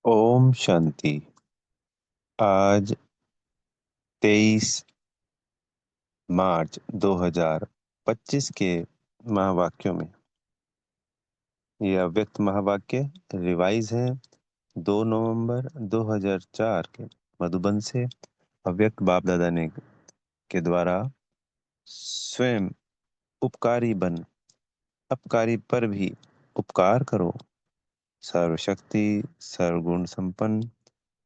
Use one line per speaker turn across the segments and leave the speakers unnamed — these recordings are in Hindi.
ओम शांति। आज 23 मार्च 2025 के महावाक्यों में यह अव्यक्त महावाक्य रिवाइज है 2 नवंबर 2004 के मधुबन से अव्यक्त बाप दादा ने के द्वारा स्वयं उपकारी बन अपकारी पर भी उपकार करो, सर्वशक्ति सर्वगुण संपन्न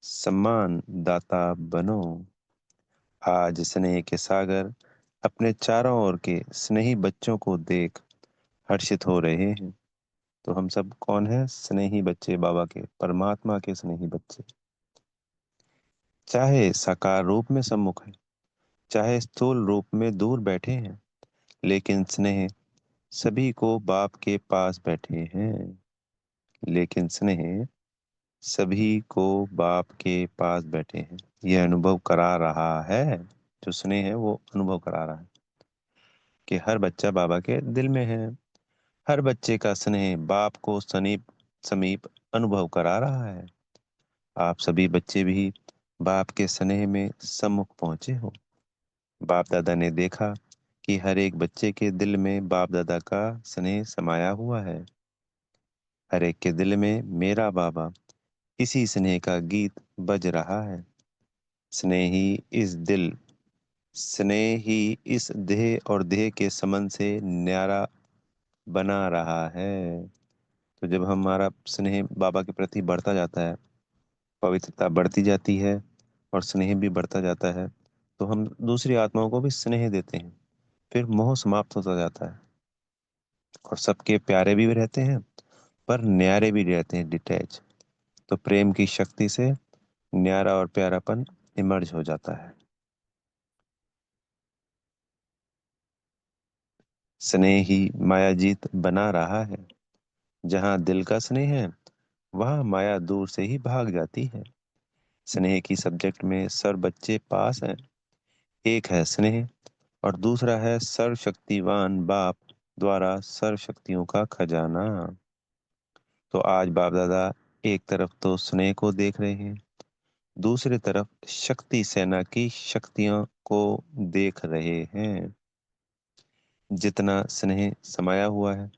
सम्मान दाता बनो। आज स्नेह के सागर अपने चारों ओर के स्नेही बच्चों को देख हर्षित हो रहे हैं। तो हम सब कौन है? स्नेही बच्चे, बाबा के, परमात्मा के स्नेही बच्चे। चाहे साकार रूप में सम्मुख है, चाहे स्थूल रूप में दूर बैठे हैं, लेकिन स्नेह सभी को बाप के पास बैठे हैं। लेकिन स्नेह सभी को बाप के पास बैठे हैं। यह अनुभव करा रहा है, जो स्नेह है वो अनुभव करा रहा है कि हर बच्चा बाबा के दिल में है। हर बच्चे का स्नेह बाप को समीप समीप अनुभव करा रहा है। आप सभी बच्चे भी बाप के स्नेह में सम्मुख पहुंचे हो। बाप दादा ने देखा कि हर एक बच्चे के दिल में बाप दादा का स्नेह समाया हुआ है। हर एक के दिल में मेरा बाबा, इसी स्नेह का गीत बज रहा है। स्नेह ही इस दिल स्नेह ही इस देह और देह के संबंध से न्यारा बना रहा है। तो जब हमारा स्नेह बाबा के प्रति बढ़ता जाता है, पवित्रता बढ़ती जाती है और स्नेह भी बढ़ता जाता है, तो हम दूसरी आत्माओं को भी स्नेह देते हैं। फिर मोह समाप्त होता जाता है और सबके प्यारे भी रहते हैं, पर न्यारे भी रहते हैं, डिटैच। तो प्रेम की शक्ति से न्यारा और प्यारापन इमर्ज हो जाता है। स्नेह ही माया जीत बना रहा है। जहाँ दिल का स्नेह है, वहाँ माया दूर से ही भाग जाती है। स्नेह की सब्जेक्ट में सर्व बच्चे पास हैं। एक है स्नेह और दूसरा है सर्वशक्तिवान बाप द्वारा सर्व शक्तियों का खजाना। तो आज बाप दादा एक तरफ तो स्नेह को देख रहे हैं, दूसरी तरफ शक्ति सेना की शक्तियों को देख रहे हैं। जितना स्नेह समाया हुआ है,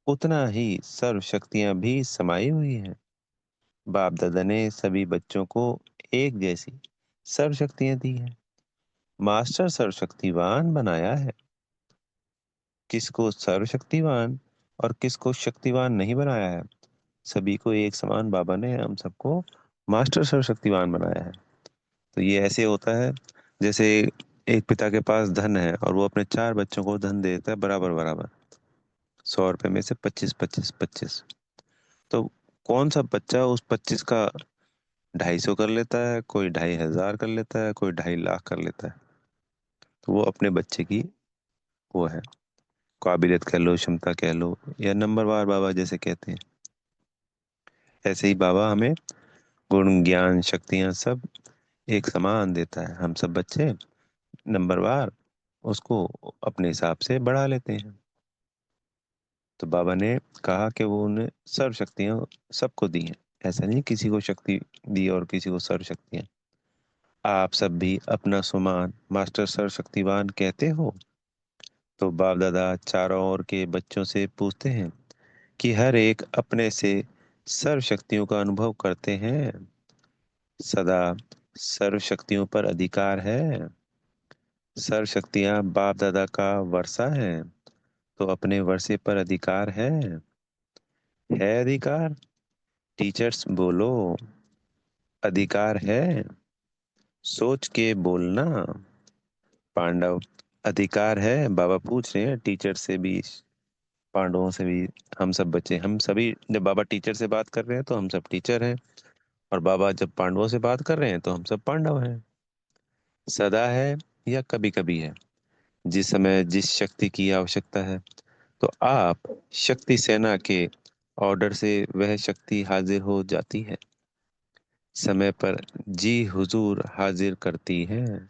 उतना ही सर्व शक्तियां भी समाई हुई हैं। बाप दादा ने सभी बच्चों को एक जैसी सर्व शक्तियां दी हैं। मास्टर सर्वशक्तिवान बनाया है। किसको सर्वशक्तिवान और किसको शक्तिवान नहीं बनाया है। सभी को एक समान बाबा ने हम सबको मास्टर सर्वशक्तिवान बनाया है। तो ये ऐसे होता है जैसे एक पिता के पास धन है और वो अपने चार बच्चों को धन दे देता है बराबर बराबर, 100 रुपए में से 25 25 25। तो कौन सा बच्चा उस 25 का 250 कर लेता है, कोई 2500 कर लेता है, कोई 2.5 लाख कर लेता है। तो वो अपने बच्चे की वो है, काबिलियत कह लो, क्षमता कह लो, या नंबरवार बाबा जैसे कहते हैं। ऐसे ही बाबा हमें गुण ज्ञान शक्तियां सब एक समान देता है। हम सब बच्चे नंबरवार उसको अपने हिसाब से बढ़ा लेते हैं। तो बाबा ने कहा कि वो उन्हें सर्व शक्तियां सबको दी हैं। ऐसा नहीं किसी को शक्ति दी और किसी को सर्व शक्तियां। आप सब भी अपना सुमान मास्टर सर्व शक्तिवान कहते हो। तो बाप दादा चारों ओर के बच्चों से पूछते हैं कि हर एक अपने से सर्व शक्तियों का अनुभव करते हैं। सदा सर्व शक्तियों पर अधिकार है। सर्व शक्तियां बाप दादा का वर्षा है, तो अपने वर्षे पर अधिकार है अधिकार। टीचर्स बोलो, अधिकार है। सोच के बोलना। पांडव, अधिकार है। बाबा पूछ रहे हैं टीचर से भी, पांडवों से भी। हम सब बच्चे, हम सभी जब बाबा टीचर से बात कर रहे हैं तो हम सब टीचर हैं, और बाबा जब पांडवों से बात कर रहे हैं तो हम सब पांडव हैं। सदा है या कभी कभी है, जिस समय जिस शक्ति की आवश्यकता है, तो आप शक्ति सेना के ऑर्डर से वह शक्ति हाजिर हो जाती है। समय पर जी हुजूर हाजिर करती है।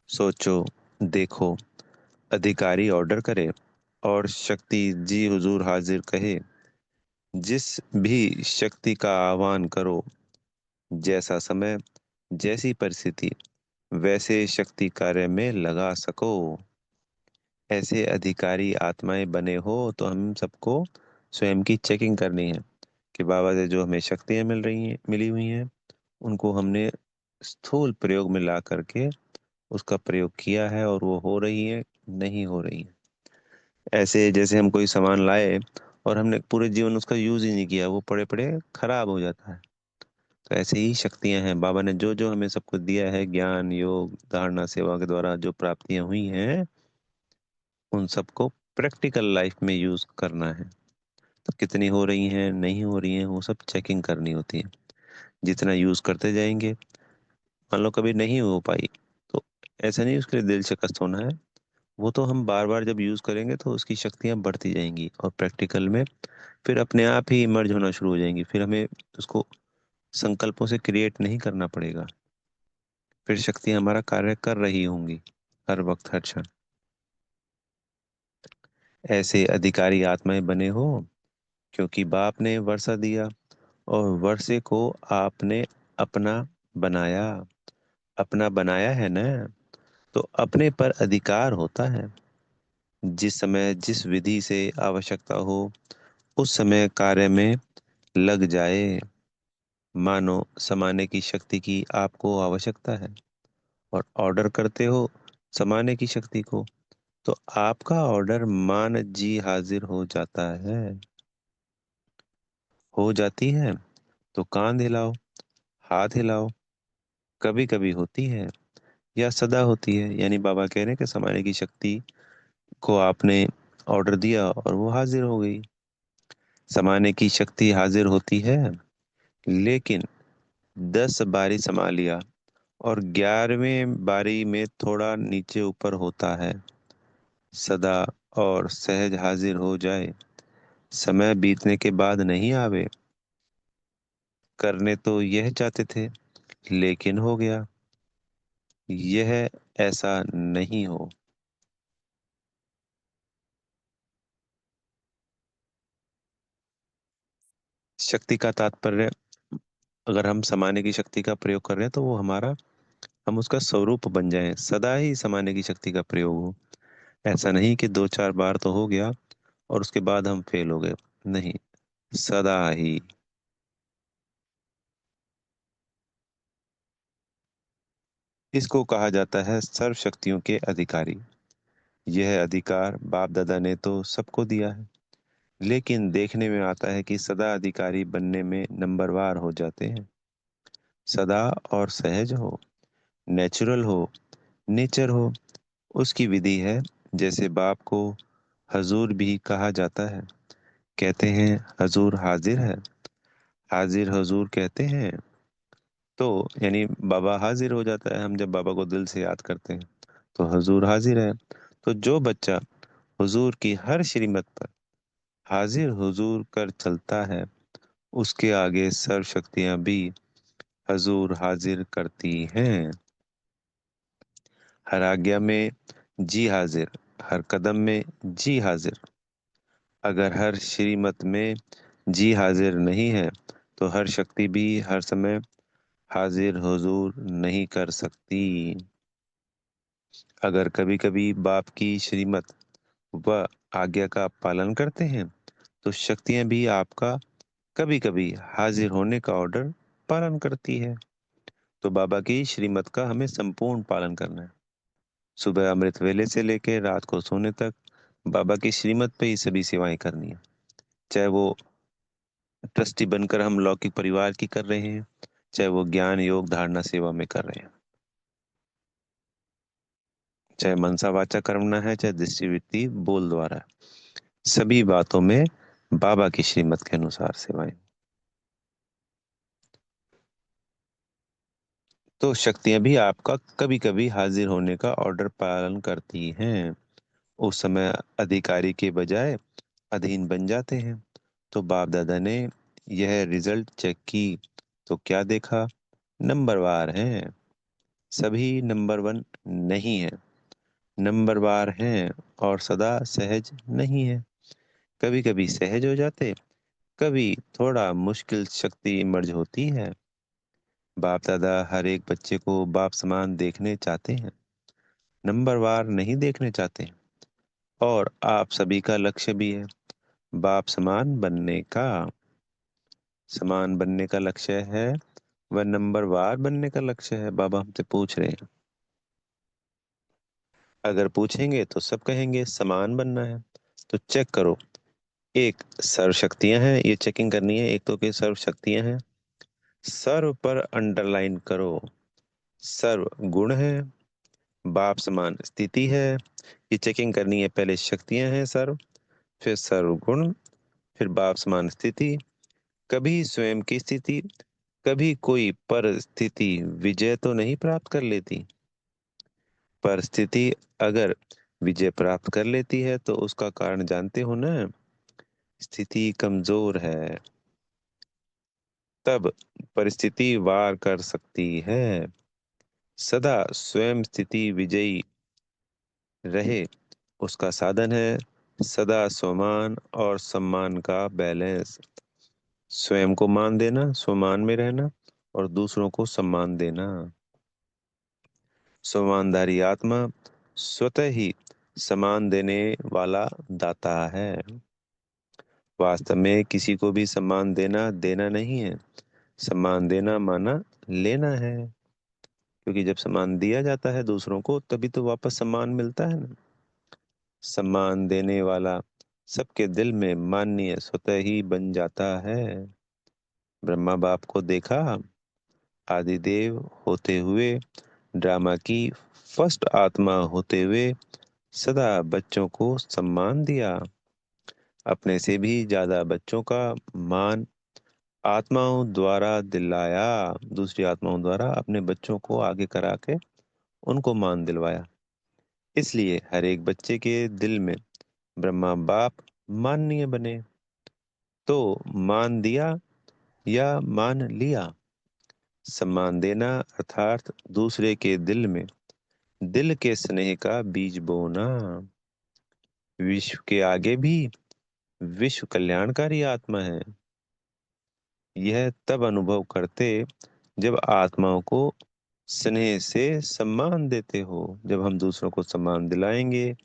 सोचो, देखो, अधिकारी ऑर्डर करे और शक्ति जी हुजूर हाजिर कहे, जिस भी शक्ति का आह्वान करो, जैसा समय, जैसी परिस्थिति, वैसे शक्ति कार्य में लगा सको। ऐसे अधिकारी आत्माएं बने हो तो हम सबको स्वयं की चेकिंग करनी है कि बाबा से जो हमें शक्तियां मिली हुई हैं, उनको हमने स्थूल प्रयोग में ला करके उसका प्रयोग किया है और वो हो रही है, नहीं हो रही है। ऐसे जैसे हम कोई सामान लाए और हमने पूरे जीवन उसका यूज ही नहीं किया, वो पड़े पड़े खराब हो जाता है। तो ऐसे ही शक्तियां हैं, बाबा ने जो जो हमें सब कुछ दिया है, ज्ञान, योग, धारणा, सेवा के द्वारा जो प्राप्तियां हुई हैं, उन सबको प्रैक्टिकल लाइफ में यूज करना है। तो कितनी हो रही हैं, नहीं हो रही हैं, वो सब चेकिंग करनी होती है। जितना यूज करते जाएंगे, मान लो कभी नहीं हो पाई, तो ऐसा नहीं उसके लिए दिल शिकस्त होना है। वो तो हम बार बार जब यूज करेंगे तो उसकी शक्तियां बढ़ती जाएंगी और प्रैक्टिकल में फिर अपने आप ही इमर्ज होना शुरू हो जाएंगी। फिर हमें उसको संकल्पों से क्रिएट नहीं करना पड़ेगा। फिर शक्तियां हमारा कार्य कर रही होंगी हर वक्त, हर क्षण। ऐसे अधिकारी आत्माएं बने हो क्योंकि बाप ने वर्षा दिया और वर्षे को आपने अपना बनाया। अपना बनाया है ना, तो अपने पर अधिकार होता है। जिस समय जिस विधि से आवश्यकता हो, उस समय कार्य में लग जाए। मानो समाने की शक्ति की आपको आवश्यकता है और ऑर्डर करते हो समाने की शक्ति को, तो आपका ऑर्डर मान जी हाजिर हो जाता है। हो जाती है तो कान हिलाओ, हाथ हिलाओ। कभी कभी होती है या सदा होती है, यानी बाबा कह रहे हैं कि समाने की शक्ति को आपने ऑर्डर दिया और वो हाजिर हो गई। समाने की शक्ति हाजिर होती है, लेकिन 10 बारी समा लिया और 11वें बारी में थोड़ा नीचे ऊपर होता है। सदा और सहज हाजिर हो जाए, समय बीतने के बाद नहीं आवे। करने तो यह चाहते थे, लेकिन हो गया। यह ऐसा नहीं हो। शक्ति का तात्पर्य, अगर हम समाने की शक्ति का प्रयोग कर रहे हैं तो वो हमारा, हम उसका स्वरूप बन जाएं, सदा ही समाने की शक्ति का प्रयोग हो। ऐसा नहीं कि 2 4 बार तो हो गया और उसके बाद हम फेल हो गए। नहीं, सदा ही। इसको कहा जाता है सर्व शक्तियों के अधिकारी। यह अधिकार बाप दादा ने तो सबको दिया है, लेकिन देखने में आता है कि सदा अधिकारी बनने में नंबरवार हो जाते हैं। सदा और सहज हो, नेचुरल हो, नेचर हो, उसकी विधि है। जैसे बाप को हजूर भी कहा जाता है। कहते हैं हजूर हाजिर है, हाजिर हजूर कहते हैं। तो यानी बाबा हाजिर हो जाता है हम जब बाबा को दिल से याद करते हैं, तो हजूर हाजिर है। तो जो बच्चा हुजूर की हर श्रीमत पर हाजिर हुजूर कर चलता है, उसके आगे सर्व शक्तियां भी हजूर हाजिर करती हैं। हर आज्ञा में जी हाजिर, हर कदम में जी हाजिर। अगर हर श्रीमत में जी हाजिर नहीं है, तो हर शक्ति भी हर समय हाजिर हुजूर नहीं कर सकती। अगर कभी कभी बाप की श्रीमत व आज्ञा का पालन करते हैं, तो शक्तियां भी आपका कभी कभी हाजिर होने का ऑर्डर पालन करती है। तो बाबा की श्रीमत का हमें संपूर्ण पालन करना है। सुबह अमृत वेले से लेकर रात को सोने तक बाबा की श्रीमत पे ही सभी सेवाएं करनी है। चाहे वो ट्रस्टी बनकर हम लौकिक परिवार की कर रहे हैं, चाहे वो ज्ञान, योग, धारणा, सेवा में कर रहे हैं, चाहे मनसा वाचा कर्मणा है, चाहे दृष्टि वृत्ति बोल द्वारा, सभी बातों में बाबा की श्रीमत के अनुसार सेवाएं। तो शक्तियां भी आपका कभी कभी हाजिर होने का ऑर्डर पालन करती हैं। उस समय अधिकारी के बजाय अधीन बन जाते हैं। तो बाप दादा ने यह रिजल्ट चेक की, तो क्या देखा? नंबरवार हैं। सभी नंबर 1 नहीं है, नंबरवार हैं और सदा सहज नहीं है। कभी कभी सहज हो जाते, कभी थोड़ा मुश्किल शक्ति इमर्ज होती है। बाप दादा हर एक बच्चे को बाप समान देखने चाहते हैं, नंबरवार नहीं देखने चाहते। और आप सभी का लक्ष्य भी है बाप समान बनने का लक्ष्य है, वह नंबरवार बनने का लक्ष्य है। बाबा हमसे पूछ रहे हैं। अगर पूछेंगे तो सब कहेंगे समान बनना है। तो चेक करो, एक सर्व शक्तियां हैं, ये चेकिंग करनी है। एक तो के सर्व शक्तियां हैं, सर्व पर अंडरलाइन करो। सर्व गुण है, बाप समान स्थिति है, ये चेकिंग करनी है। पहले शक्तियां हैं सर्व, फिर सर्व गुण, फिर बाप समान स्थिति। कभी स्वयं की स्थिति, कभी कोई परिस्थिति विजय तो नहीं प्राप्त कर लेती। परिस्थिति अगर विजय प्राप्त कर लेती है तो उसका कारण जानते हो ना, स्थिति कमजोर है, तब परिस्थिति वार कर सकती है। सदा स्वयं स्थिति विजयी रहे, उसका साधन है सदा स्वमान और सम्मान का बैलेंस। स्वयं को मान देना, स्वमान में रहना, और दूसरों को सम्मान देना। सम्मानधारी आत्मा स्वतः ही सम्मान देने वाला दाता है। वास्तव में किसी को भी सम्मान देना देना नहीं है, सम्मान देना माना लेना है। क्योंकि जब सम्मान दिया जाता है दूसरों को, तभी तो वापस सम्मान मिलता है ना। सम्मान देने वाला सबके दिल में माननीय स्वतः ही बन जाता है। ब्रह्मा बाप को देखा, आदिदेव होते हुए, ड्रामा की फर्स्ट आत्मा होते हुए सदा बच्चों को सम्मान दिया। अपने से भी ज्यादा बच्चों का मान आत्माओं द्वारा दिलाया, दूसरी आत्माओं द्वारा अपने बच्चों को आगे करा के उनको मान दिलवाया। इसलिए हर एक बच्चे के दिल में ब्रह्मा बाप माननीय बने। तो मान दिया या मान लिया। सम्मान देना अर्थात दूसरे के दिल में दिल के स्नेह का बीज बोना। विश्व के आगे भी विश्व कल्याणकारी आत्मा है। यह तब अनुभव करते जब आत्माओं को स्नेह से सम्मान देते हो। जब हम दूसरों को सम्मान दिलाएंगे,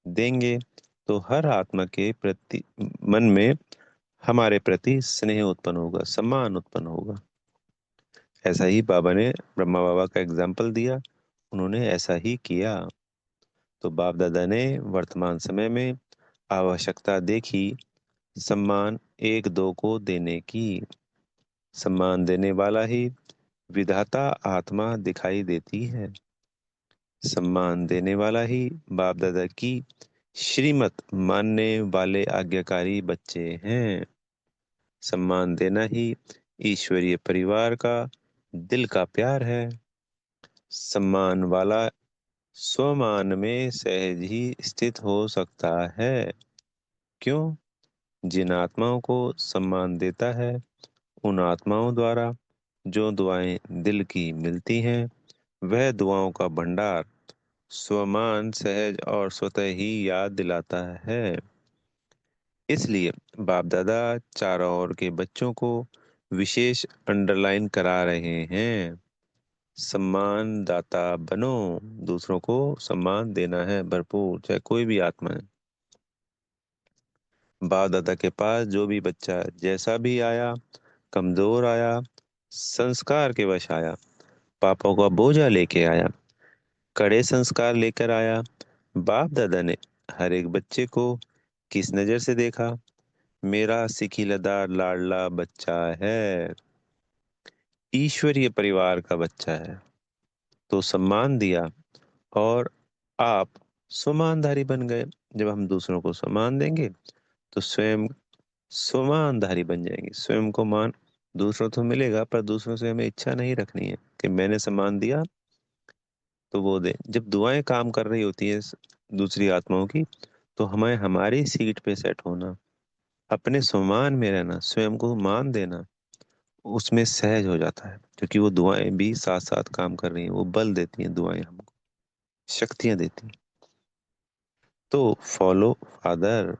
देंगे, तो हर आत्मा के प्रति मन में हमारे प्रति स्नेह उत्पन्न होगा, सम्मान उत्पन्न होगा। ऐसा ही बाबा ने, ब्रह्मा बाबा का एग्जाम्पल दिया, उन्होंने ऐसा ही किया। तो बाप दादा ने वर्तमान समय में आवश्यकता देखी सम्मान एक दो को देने की। सम्मान देने वाला ही विधाता आत्मा दिखाई देती है। सम्मान देने वाला ही बाप दादा की श्रीमत मानने वाले आज्ञाकारी बच्चे हैं। सम्मान देना ही ईश्वरीय परिवार का दिल का प्यार है। सम्मान वाला स्वमान में सहज ही स्थित हो सकता है। क्यों? जिन आत्माओं को सम्मान देता है, उन आत्माओं द्वारा जो दुआएं दिल की मिलती हैं, वह दुआओं का भंडार स्वमान सहज और स्वतः ही याद दिलाता है। इसलिए बाप दादा चारों ओर के बच्चों को विशेष अंडरलाइन करा रहे हैं। सम्मान दाता बनो, दूसरों को सम्मान देना है भरपूर, चाहे कोई भी आत्मा है। बाप दादा के पास जो भी बच्चा जैसा भी आया, कमजोर आया, संस्कार के वश आया, पापों का बोझा लेके आया, कड़े संस्कार लेकर आया, बाप दादा ने हर एक बच्चे को किस नजर से देखा? मेरा सिखिलदार लाडला बच्चा है, ईश्वरीय परिवार का बच्चा है, तो सम्मान दिया। और आप सम्मानधारी बन गए। जब हम दूसरों को सम्मान देंगे तो स्वयं सम्मानधारी बन जाएंगे। स्वयं को मान दूसरों से मिलेगा, पर दूसरों से हमें इच्छा नहीं रखनी है कि मैंने सम्मान दिया तो वो दे। जब दुआएं काम कर रही होती है दूसरी आत्माओं की, तो हमें हमारी सीट पे सेट होना, अपने सम्मान में रहना, स्वयं को मान देना, उसमें सहज हो जाता है। क्योंकि वो दुआएं भी साथ साथ काम कर रही हैं, वो बल देती हैं, दुआएं हमको शक्तियां देती हैं। तो फॉलो फादर,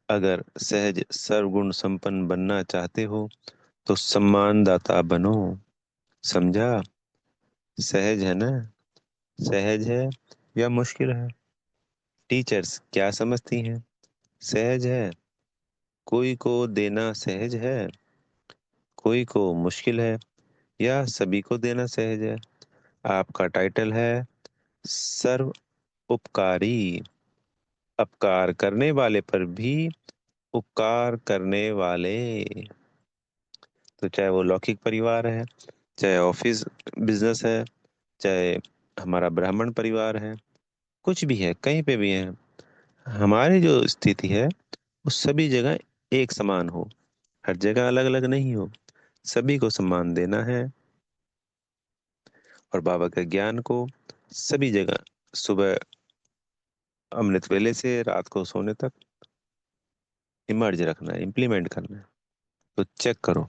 अगर सहज सर्वगुण संपन्न बनना चाहते हो तो सम्मानदाता बनो। समझा? सहज है ना? सहज है या मुश्किल है? टीचर्स क्या समझती हैं? सहज है? कोई को देना सहज है, कोई को मुश्किल है, या सभी को देना सहज है? आपका टाइटल है सर्व उपकारी। अपकार करने वाले पर भी उपकार करने वाले। तो चाहे वो लौकिक परिवार है, चाहे ऑफिस बिजनेस है, चाहे हमारा ब्राह्मण परिवार है, कुछ भी है, कहीं पे भी है, हमारी जो स्थिति है उस सभी जगह एक समान हो, हर जगह अलग अलग नहीं हो, सभी को सम्मान देना है। और बाबा के ज्ञान को सभी जगह, सुबह अमृत वेले से रात को सोने तक इमर्ज रखना है, इम्प्लीमेंट करना है। तो चेक करो,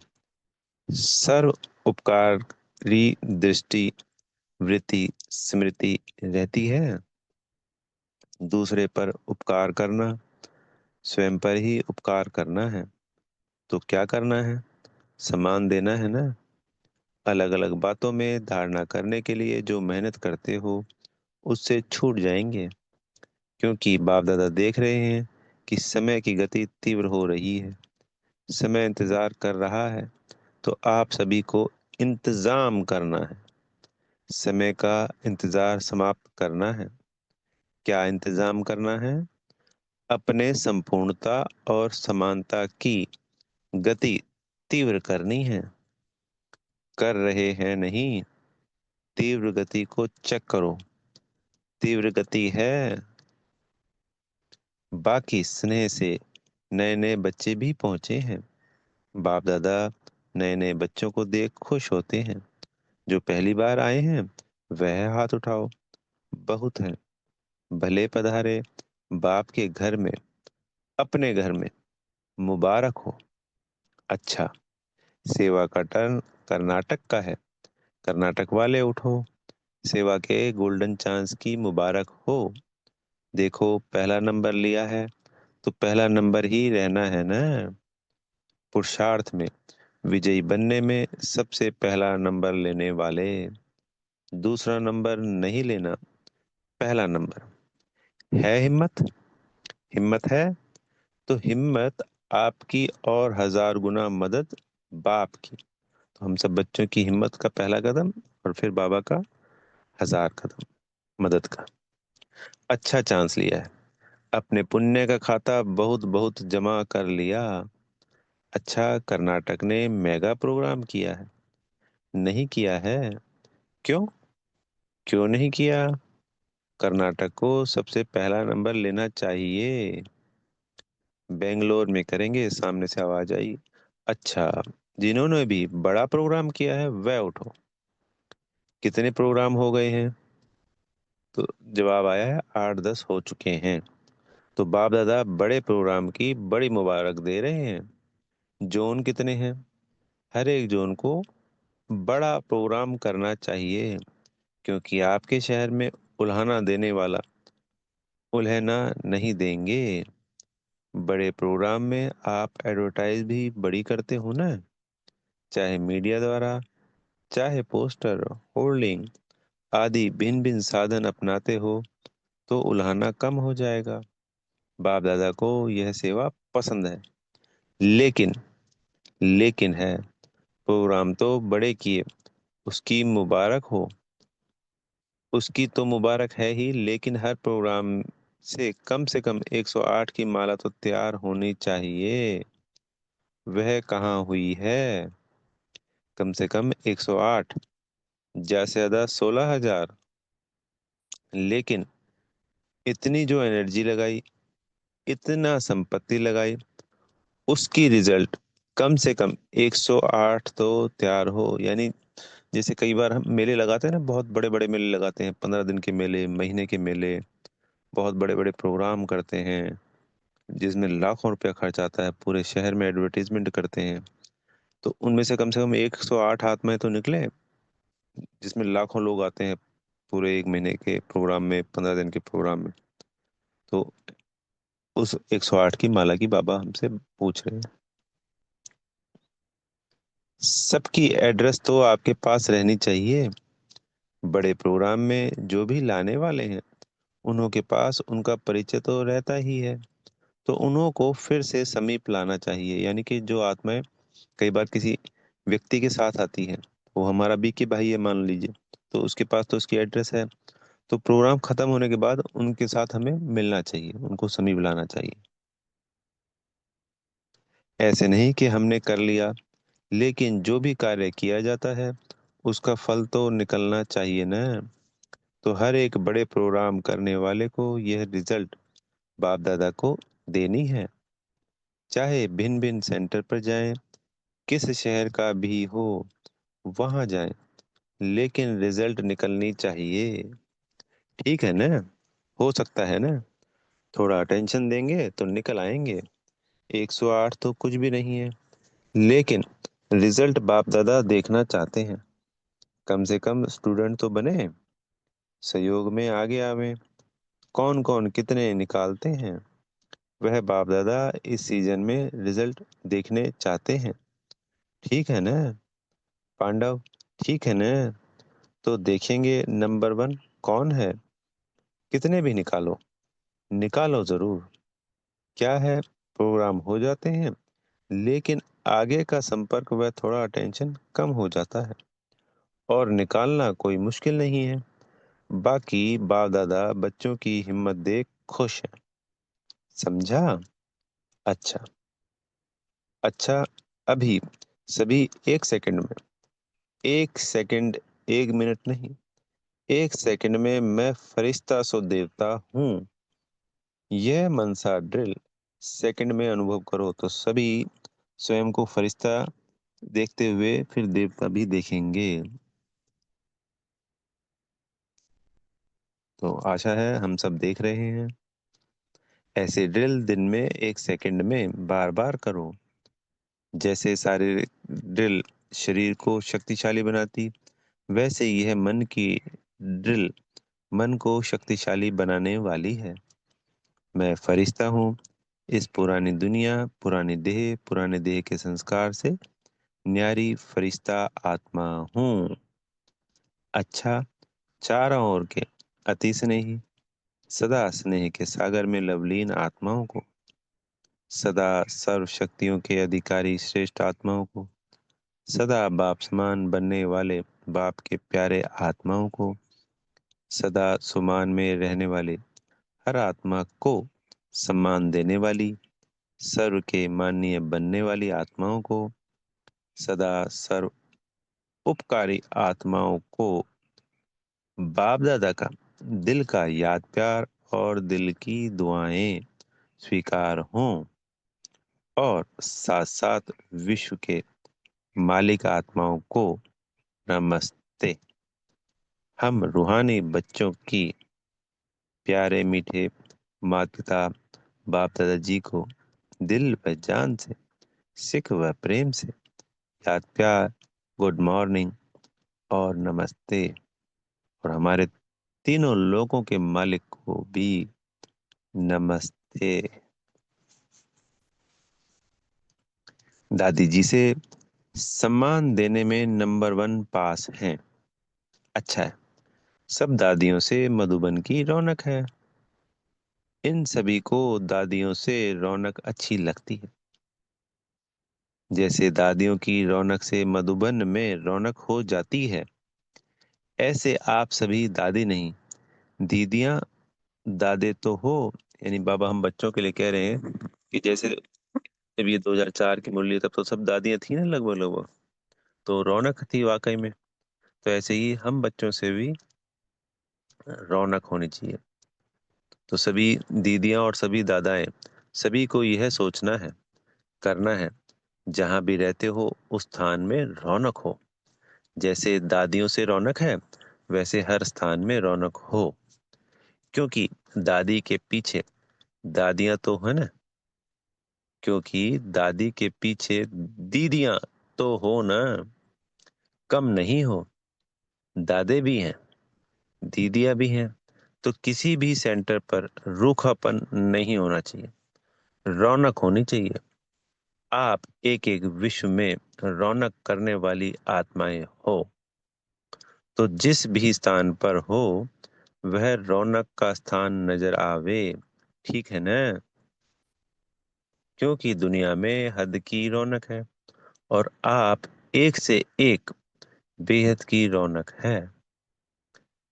सर्व उपकारी दृष्टि वृत्ति स्मृति रहती है। दूसरे पर उपकार करना, स्वयं पर ही उपकार करना है। तो क्या करना है? सम्मान देना है ना। अलग अलग बातों में धारणा करने के लिए जो मेहनत करते हो उससे छूट जाएंगे, क्योंकि बाप दादा देख रहे हैं कि समय की गति तीव्र हो रही है, समय इंतजार कर रहा है। तो आप सभी को इंतजाम करना है, समय का इंतजार समाप्त करना है। क्या इंतजाम करना है? अपने संपूर्णता और समानता की गति तीव्र करनी है। कर रहे हैं नहीं, तीव्र गति को चेक करो। तीव्र गति है। बाकी स्नेह से नए नए बच्चे भी पहुंचे हैं। बाप दादा नए नए बच्चों को देख खुश होते हैं। जो पहली बार आए हैं वह हाथ उठाओ, बहुत है। भले पधारे बाप के घर में, अपने घर में, मुबारक हो। अच्छा, सेवा का टर्न कर्नाटक का है। कर्नाटक वाले उठो, सेवा के गोल्डन चांस की मुबारक हो। देखो पहला नंबर लिया है तो पहला नंबर ही रहना है ना। पुरुषार्थ में, विजयी बनने में सबसे पहला नंबर लेने वाले। दूसरा नंबर नहीं लेना, पहला नंबर। है हिम्मत? हिम्मत है तो हिम्मत आपकी और हजार गुना मदद बाप की। तो हम सब बच्चों की हिम्मत का पहला कदम, और फिर बाबा का हजार कदम मदद का। अच्छा चांस लिया है, अपने पुण्य का खाता बहुत बहुत जमा कर लिया। अच्छा, कर्नाटक ने मेगा प्रोग्राम किया है? नहीं किया है। क्यों? क्यों नहीं किया? कर्नाटक को सबसे पहला नंबर लेना चाहिए। बेंगलोर में करेंगे, सामने से आवाज आई। अच्छा, जिन्होंने भी बड़ा प्रोग्राम किया है वह उठो। कितने प्रोग्राम हो गए हैं? तो जवाब आया है 8-10 हो चुके हैं। तो बाप दादा बड़े प्रोग्राम की बड़ी मुबारक दे रहे हैं। जोन कितने हैं? हर एक जोन को बड़ा प्रोग्राम करना चाहिए, क्योंकि आपके शहर में उल्हाना देने वाला उल्हना नहीं देंगे। बड़े प्रोग्राम में आप एडवर्टाइज भी बड़ी करते हो ना, चाहे मीडिया द्वारा, चाहे पोस्टर, होर्डिंग आदि भिन्न भिन्न साधन अपनाते हो, तो उल्हाना कम हो जाएगा। बाप दादा को यह सेवा पसंद है। लेकिन लेकिन है, प्रोग्राम तो बड़े किए, उसकी मुबारक हो। उसकी तो मुबारक है ही, लेकिन हर प्रोग्राम से कम 108 की माला तो तैयार होनी चाहिए। वह कहाँ हुई है? कम से कम 108, ज्यादा से ज्यादा 16,000। लेकिन इतनी जो एनर्जी लगाई, इतना संपत्ति लगाई, उसकी रिजल्ट कम से कम 108 तो तैयार हो। यानी जैसे कई बार हम मेले लगाते हैं ना, बहुत बड़े बड़े मेले लगाते हैं, 15 दिन के मेले, महीने के मेले, बहुत बड़े बड़े प्रोग्राम करते हैं जिसमें लाखों रुपया खर्च आता है, पूरे शहर में एडवर्टीजमेंट करते हैं। तो उनमें से कम 108 आत्माएं तो निकले, जिसमें लाखों लोग आते हैं पूरे एक महीने के प्रोग्राम में, 15 दिन के प्रोग्राम में। तो उस 108 की माला की बाबा हमसे पूछ रहे हैं। सबकी एड्रेस तो आपके पास रहनी चाहिए। बड़े प्रोग्राम में जो भी लाने वाले हैं उन्हों के पास उनका परिचय तो रहता ही है। तो उन्हों को फिर से समीप लाना चाहिए, यानी कि जो आत्माएं कई बार किसी व्यक्ति के साथ आती हैं, वो हमारा बीके भाई है मान लीजिए, तो उसके पास तो उसकी एड्रेस है। तो प्रोग्राम खत्म होने के बाद उनके साथ हमें मिलना चाहिए, उनको समीप लाना चाहिए। ऐसे नहीं कि हमने कर लिया, लेकिन जो भी कार्य किया जाता है उसका फल तो निकलना चाहिए ना। तो हर एक बड़े प्रोग्राम करने वाले को यह रिजल्ट बाप दादा को देनी है। चाहे भिन्न भिन्न सेंटर पर जाएं, किस शहर का भी हो वहां जाएं, लेकिन रिजल्ट निकलनी चाहिए। ठीक है ना? हो सकता है ना? थोड़ा अटेंशन देंगे तो निकल आएंगे। 108 तो कुछ भी नहीं है, लेकिन रिजल्ट बाप दादा देखना चाहते हैं। कम से कम स्टूडेंट तो बने, सहयोग में आगे आवे। कौन कौन कितने निकालते हैं वह बाप दादा इस सीजन में रिजल्ट देखने चाहते हैं। ठीक है ना पांडव? ठीक है ना? तो देखेंगे नंबर 1 कौन है। कितने भी निकालो, निकालो जरूर। क्या है, प्रोग्राम हो जाते हैं, लेकिन आगे का संपर्क व थोड़ा अटेंशन कम हो जाता है, और निकालना कोई मुश्किल नहीं है। बाकी बाप दादा बच्चों की हिम्मत देख खुश है। समझा? अच्छा। अच्छा, अभी सभी 1 सेकंड में, 1 सेकंड, 1 मिनट नहीं, 1 सेकंड में मैं फरिश्ता सो देवता हूँ। यह मनसा ड्रिल सेकंड में अनुभव करो तो सभी स्वयं को फरिश्ता देखते हुए फिर देवता भी देखेंगे। तो आशा है हम सब देख रहे हैं। ऐसे ड्रिल दिन में 1 सेकंड में बार बार करो। जैसे शारीरिक ड्रिल शरीर को शक्तिशाली बनाती, वैसे यह मन की ड्रिल मन को शक्तिशाली बनाने वाली है। मैं फरिश्ता हूँ, इस पुरानी दुनिया, पुराने देह के संस्कार से न्यारी फरिश्ता आत्मा हूँ। अच्छा, चारों ओर के अति स्नेही, सदा स्नेह के सागर में लवलीन आत्माओं को, सदा सर्व शक्तियों के अधिकारी श्रेष्ठ आत्माओं को, सदा बाप समान बनने वाले बाप के प्यारे आत्माओं को, सदा सुमान में रहने वाले हर आत्मा को सम्मान देने वाली, सर्व के माननीय बनने वाली आत्माओं को, सदा सर्व उपकारी आत्माओं को बाप दादा का दिल का याद प्यार और दिल की दुआएं स्वीकार हों, और साथ साथ विश्व के मालिक आत्माओं को नमस्ते। हम रूहानी बच्चों की प्यारे मीठे माता पिता बाप दादाजी को दिल व जान से, सिख व प्रेम से याद प्यार, गुड मॉर्निंग और नमस्ते। और हमारे तीनों लोगों के मालिक को भी नमस्ते। दादी जी से सम्मान देने में नंबर 1 पास हैं। अच्छा है, सब दादियों से मधुबन की रौनक है। इन सभी को दादियों से रौनक अच्छी लगती है। जैसे दादियों की रौनक से मधुबन में रौनक हो जाती है, ऐसे आप सभी दादी नहीं, दीदियां दादे तो हो। यानी बाबा हम बच्चों के लिए कह रहे हैं कि जैसे जब ये 2004 की मुरली तब तो सब दादियां थी ना लगभग लगभग, तो रौनक थी वाकई में। तो ऐसे ही हम बच्चों से भी रौनक होनी चाहिए। तो सभी दीदियां और सभी दादाएं, सभी को यह सोचना है, करना है, जहां भी रहते हो उस स्थान में रौनक हो। जैसे दादियों से रौनक है, वैसे हर स्थान में रौनक हो। क्योंकि दादी के पीछे दादियां तो है ना, क्योंकि दादी के पीछे दीदियां तो हो ना, कम नहीं हो। दादे भी हैं, दीदियां भी हैं। तो किसी भी सेंटर पर रूखापन नहीं होना चाहिए। रौनक होनी चाहिए। आप एक एक विश्व में रौनक करने वाली आत्माएं हो। तो जिस भी स्थान पर हो वह रौनक का स्थान नजर आवे। ठीक है ना? क्योंकि दुनिया में हद की रौनक है और आप एक से एक बेहद की रौनक है।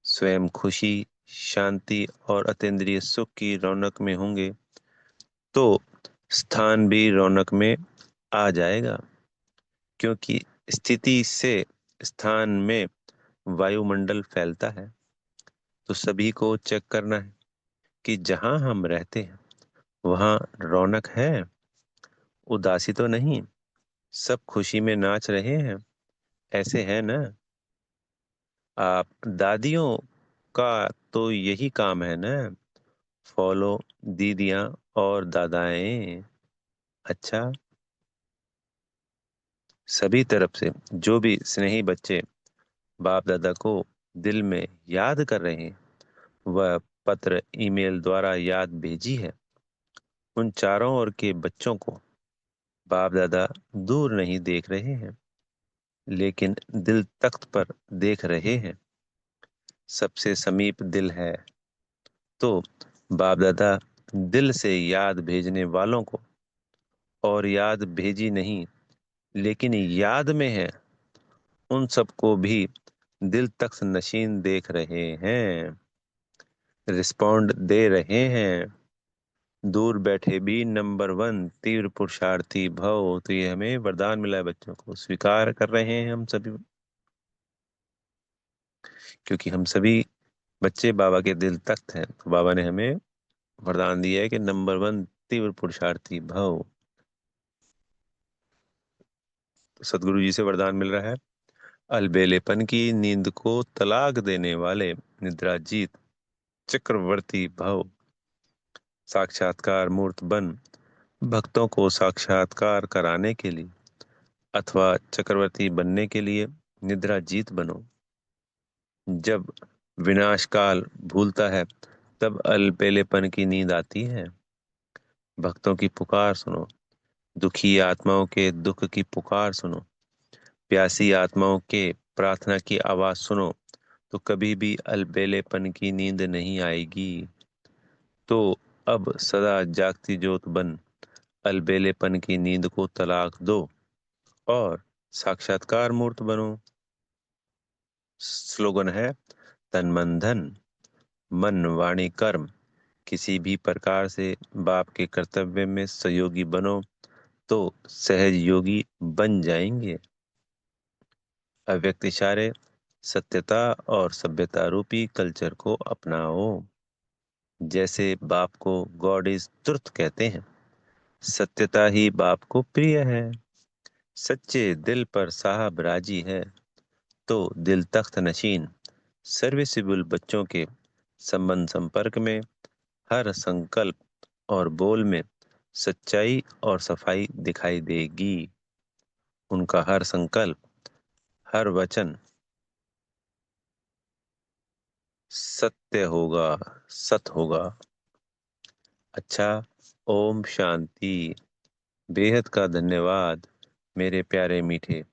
स्वयं खुशी, शांति और अतीन्द्रिय सुख की रौनक में होंगे तो स्थान भी रौनक में आ जाएगा। क्योंकि स्थिति से स्थान में वायुमंडल फैलता है। तो सभी को चेक करना है कि जहां हम रहते हैं वहां रौनक है, उदासी तो नहीं, सब खुशी में नाच रहे हैं। ऐसे है ना? आप दादियों का तो यही काम है ना, फॉलो दीदियां और दादाएं। अच्छा, सभी तरफ से जो भी स्नेही बच्चे बाप दादा को दिल में याद कर रहे हैं वह पत्र ईमेल द्वारा याद भेजी है। उन चारों ओर के बच्चों को बाप दादा दूर नहीं देख रहे हैं, लेकिन दिल तख्त पर देख रहे हैं। सबसे समीप दिल है। तो बाप दादा दिल से याद भेजने वालों को, और याद भेजी नहीं लेकिन याद में है, उन सबको भी दिल तक नशीन देख रहे हैं, रिस्पॉन्ड दे रहे हैं। दूर बैठे भी नंबर वन तीव्र पुरुषार्थी भव। तो ये हमें वरदान मिला है, बच्चों को स्वीकार कर रहे हैं हम सभी। क्योंकि हम सभी बच्चे बाबा के दिल तख्त हैं, तो बाबा ने हमें वरदान दिया है कि नंबर वन तीव्र पुरुषार्थी भव। तो सदगुरु जी से वरदान मिल रहा है, अलबेलेपन की नींद को तलाक देने वाले निद्राजीत चक्रवर्ती भव। साक्षात्कार मूर्त बन भक्तों को साक्षात्कार कराने के लिए अथवा चक्रवर्ती बनने के लिए निद्रा जीत बनो। जब विनाश काल भूलता है तब अलबेलेपन की नींद आती है। भक्तों की पुकार सुनो, दुखी आत्माओं के दुख की पुकार सुनो, प्यासी आत्माओं के प्रार्थना की आवाज सुनो, तो कभी भी अलबेलेपन की नींद नहीं आएगी। तो अब सदा जागती ज्योत बन अलबेलेपन की नींद को तलाक दो और साक्षात्कार मूर्त बनो। स्लोगन है, तन मन धन, मन वाणी कर्म किसी भी प्रकार से बाप के कर्तव्य में सहयोगी बनो तो सहज योगी बन जाएंगे। अव्यक्त इशारे, सत्यता और सभ्यता रूपी कल्चर को अपनाओ। जैसे बाप को गॉड इज ट्रुथ कहते हैं, सत्यता ही बाप को प्रिय है। सच्चे दिल पर साहब राजी है। तो दिल तख्त नशीन सर्विसिबल बच्चों के संबंध संपर्क में हर संकल्प और बोल में सच्चाई और सफाई दिखाई देगी। उनका हर संकल्प, हर वचन सत्य होगा, सत होगा। अच्छा, ओम शांति। बेहद का धन्यवाद मेरे प्यारे मीठे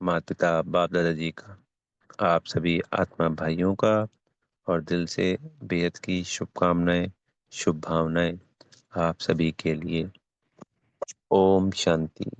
माता पिता बाप दादाजी का, आप सभी आत्मा भाइयों का, और दिल से बेहद की शुभकामनाएं, शुभ भावनाएं आप सभी के लिए। ओम शांति।